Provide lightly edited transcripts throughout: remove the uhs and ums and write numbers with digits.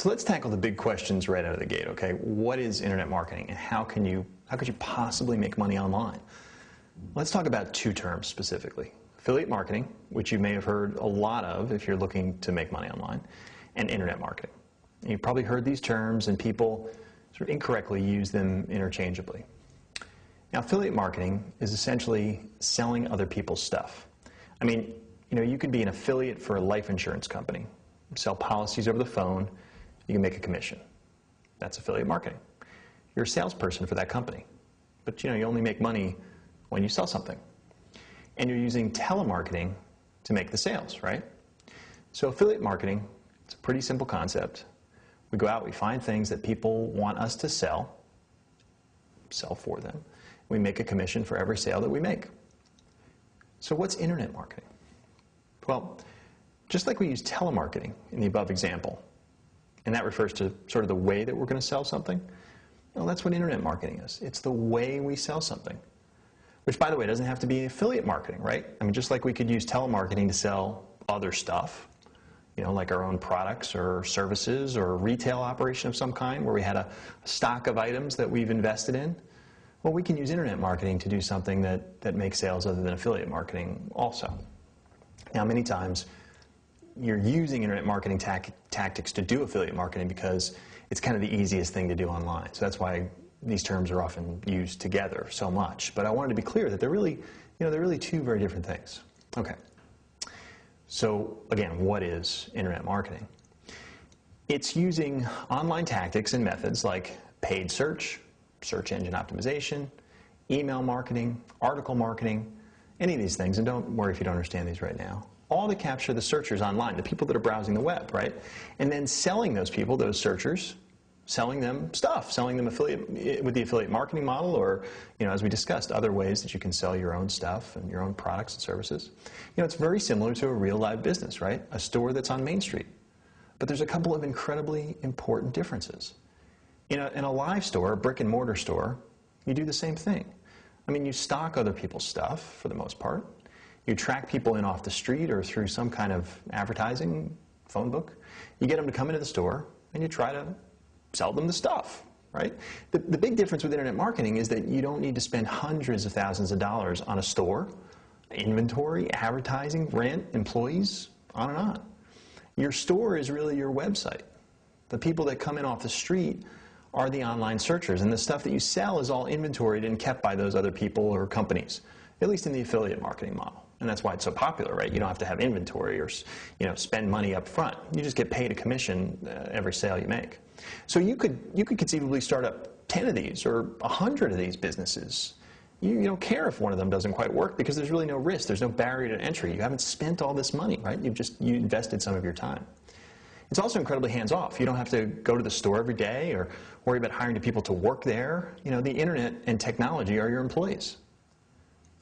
So let's tackle the big questions right out of the gate, okay? What is internet marketing and how could you possibly make money online? Let's talk about two terms specifically. Affiliate marketing, which you may have heard a lot of if you're looking to make money online, and internet marketing. And you've probably heard these terms and people sort of incorrectly use them interchangeably. Now, affiliate marketing is essentially selling other people's stuff. I mean, you could be an affiliate for a life insurance company, sell policies over the phone, you can make a commission. That's affiliate marketing. You're a salesperson for that company, but you only make money when you sell something. And you're using telemarketing to make the sales, right? So affiliate marketing, it's a pretty simple concept. We go out, we find things that people want us to sell for them. We make a commission for every sale that we make. So what's internet marketing? Well, just like we use telemarketing in the above example, and that refers to sort of the way that we're going to sell something, well, that's what internet marketing is. It's the way we sell something. Which, by the way, doesn't have to be affiliate marketing, right? I mean, just like we could use telemarketing to sell other stuff, like our own products or services or a retail operation of some kind where we had a stock of items that we've invested in. Well, we can use internet marketing to do something that makes sales other than affiliate marketing also. Now, many times, you're using internet marketing tactics to do affiliate marketing because it's kind of the easiest thing to do online. So that's why these terms are often used together so much. But I wanted to be clear that they're really two very different things. Okay. So again, what is internet marketing? It's using online tactics and methods like paid search, search engine optimization, email marketing, article marketing, any of these things, and don't worry if you don't understand these right now, all to capture the searchers online, the people that are browsing the web, right? And then selling those people, those searchers, selling them stuff, selling them with the affiliate marketing model, or, as we discussed, other ways that you can sell your own stuff and your own products and services. It's very similar to a real live business, right? A store that's on Main Street. But there's a couple of incredibly important differences. In a live store, a brick and mortar store, you do the same thing. I mean, you stock other people's stuff for the most part. You track people in off the street or through some kind of advertising, phone book. You get them to come into the store and you try to sell them the stuff, right? The big difference with internet marketing is that you don't need to spend hundreds of thousands of dollars on a store, inventory, advertising, rent, employees, on and on. Your store is really your website. The people that come in off the street are the online searchers, and the stuff that you sell is all inventoried and kept by those other people or companies, at least in the affiliate marketing model. And that's why it's so popular, right? You don't have to have inventory or spend money up front. You just get paid a commission every sale you make. So you could conceivably start up 10 of these or 100 of these businesses. You don't care if one of them doesn't quite work because there's really no risk. There's no barrier to entry. You haven't spent all this money, right? You invested some of your time. It's also incredibly hands-off. You don't have to go to the store every day or worry about hiring people to work there. The internet and technology are your employees.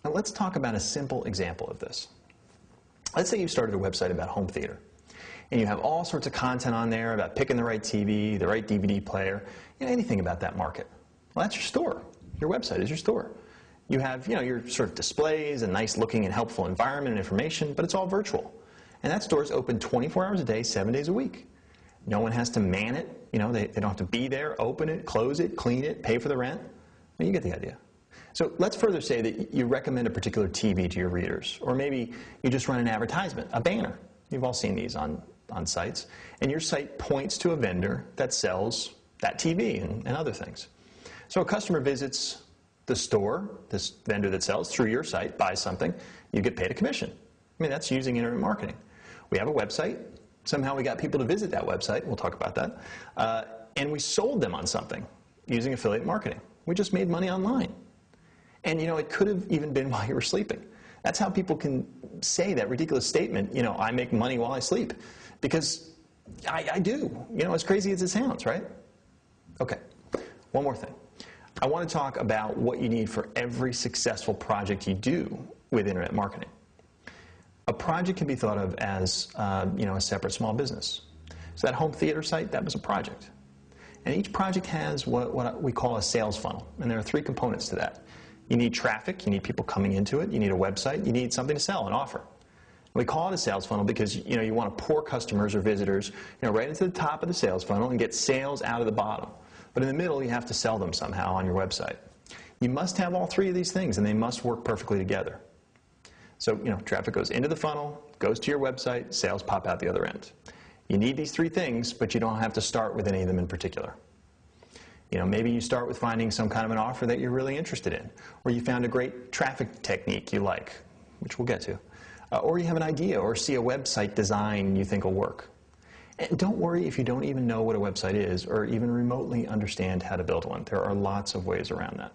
Now let's talk about a simple example of this. Let's say you started a website about home theater, and you have all sorts of content on there about picking the right TV, the right DVD player, anything about that market. Well, that's your store. Your website is your store. You have, your sort of displays, a nice looking and helpful environment and information, but it's all virtual. And that store is open 24 hours a day, 7 days a week. No one has to man it. They don't have to be there, open it, close it, clean it, pay for the rent. Well, you get the idea. So let's further say that you recommend a particular TV to your readers, or maybe you just run an advertisement, a banner. You've all seen these on sites. And your site points to a vendor that sells that TV and other things. So a customer visits the store, this vendor that sells, through your site, buys something, you get paid a commission. I mean, that's using internet marketing. We have a website. Somehow we got people to visit that website. We'll talk about that. And we sold them on something using affiliate marketing. We just made money online. And, it could have even been while you were sleeping. That's how people can say that ridiculous statement, I make money while I sleep. Because I do, as crazy as it sounds, right? Okay, one more thing. I want to talk about what you need for every successful project you do with internet marketing. A project can be thought of as, a separate small business. So that home theater site, that was a project. And each project has what we call a sales funnel. And there are 3 components to that. You need traffic, you need people coming into it, you need a website, you need something to sell and offer. We call it a sales funnel because you want to pour customers or visitors right into the top of the sales funnel and get sales out of the bottom. But in the middle, you have to sell them somehow on your website. You must have all three of these things, and they must work perfectly together. So traffic goes into the funnel, goes to your website, sales pop out the other end. You need these three things, but you don't have to start with any of them in particular. Maybe you start with finding some kind of an offer that you're really interested in, or you found a great traffic technique you like, which we'll get to. Or you have an idea or see a website design you think will work. And don't worry if you don't even know what a website is or even remotely understand how to build one. There are lots of ways around that.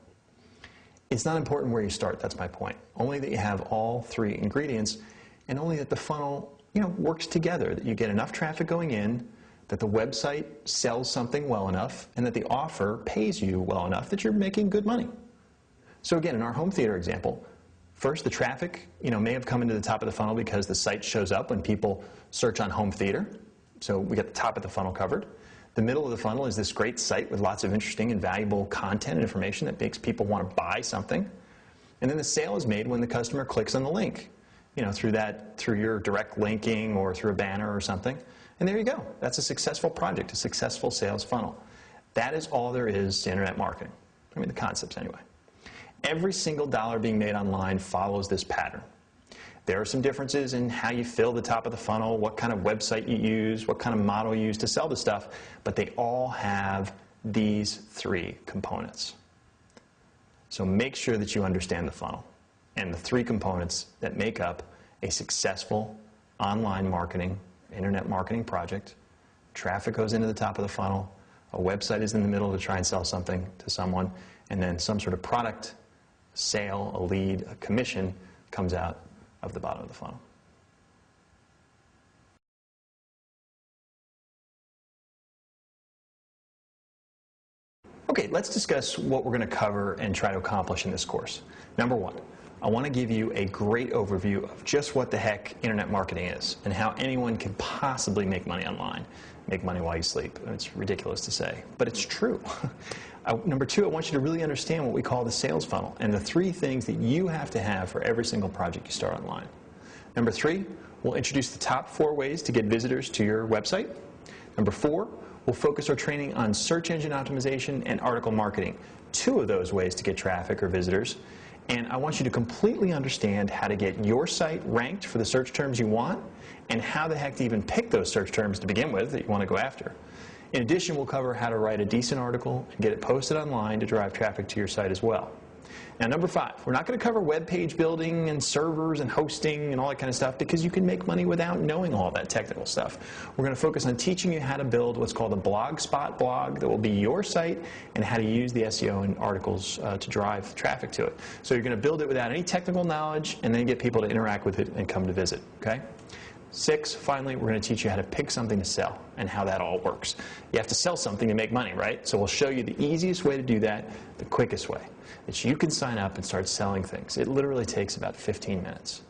It's not important where you start, that's my point. Only that you have all three ingredients, and only that the funnel works together, that you get enough traffic going in, that the website sells something well enough, and that the offer pays you well enough that you're making good money. So again, in our home theater example, first, the traffic may have come into the top of the funnel because the site shows up when people search on home theater. So we get the top of the funnel covered. The middle of the funnel is this great site with lots of interesting and valuable content and information that makes people want to buy something. And then the sale is made when the customer clicks on the link, through your direct linking or through a banner or something. And there you go. That's a successful project, a successful sales funnel. That is all there is to internet marketing. I mean, the concepts anyway. Every single dollar being made online follows this pattern. There are some differences in how you fill the top of the funnel, what kind of website you use, what kind of model you use to sell the stuff, but they all have these three components. So make sure that you understand the funnel and the three components that make up a successful online marketing, internet marketing project. Traffic goes into the top of the funnel, a website is in the middle to try and sell something to someone, and then some sort of product, sale, a lead, a commission comes out of the bottom of the funnel. Okay, let's discuss what we're going to cover and try to accomplish in this course. Number one, I want to give you a great overview of just what the heck internet marketing is and how anyone can possibly make money online. Make money while you sleep. It's ridiculous to say, but it's true. Number two, I want you to really understand what we call the sales funnel and the three things that you have to have for every single project you start online. Number three, we'll introduce the top 4 ways to get visitors to your website. Number 4, we'll focus our training on search engine optimization and article marketing, 2 of those ways to get traffic or visitors. And I want you to completely understand how to get your site ranked for the search terms you want and how the heck to even pick those search terms to begin with that you want to go after. In addition, we'll cover how to write a decent article and get it posted online to drive traffic to your site as well. Now, number 5, we're not going to cover web page building and servers and hosting and all that kind of stuff because you can make money without knowing all that technical stuff. We're going to focus on teaching you how to build what's called a blogspot blog that will be your site and how to use the SEO and articles to drive traffic to it. So you're going to build it without any technical knowledge and then get people to interact with it and come to visit. Okay? 6, finally, we're going to teach you how to pick something to sell and how that all works. You have to sell something to make money, right? So we'll show you the easiest way to do that, the quickest way, that you can sign up and start selling things. It literally takes about 15 minutes.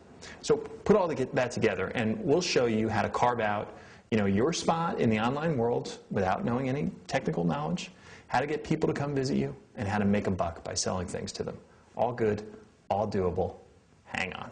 So put all that together, and we'll show you how to carve out your spot in the online world without knowing any technical knowledge, how to get people to come visit you, and how to make a buck by selling things to them. All good, all doable. Hang on.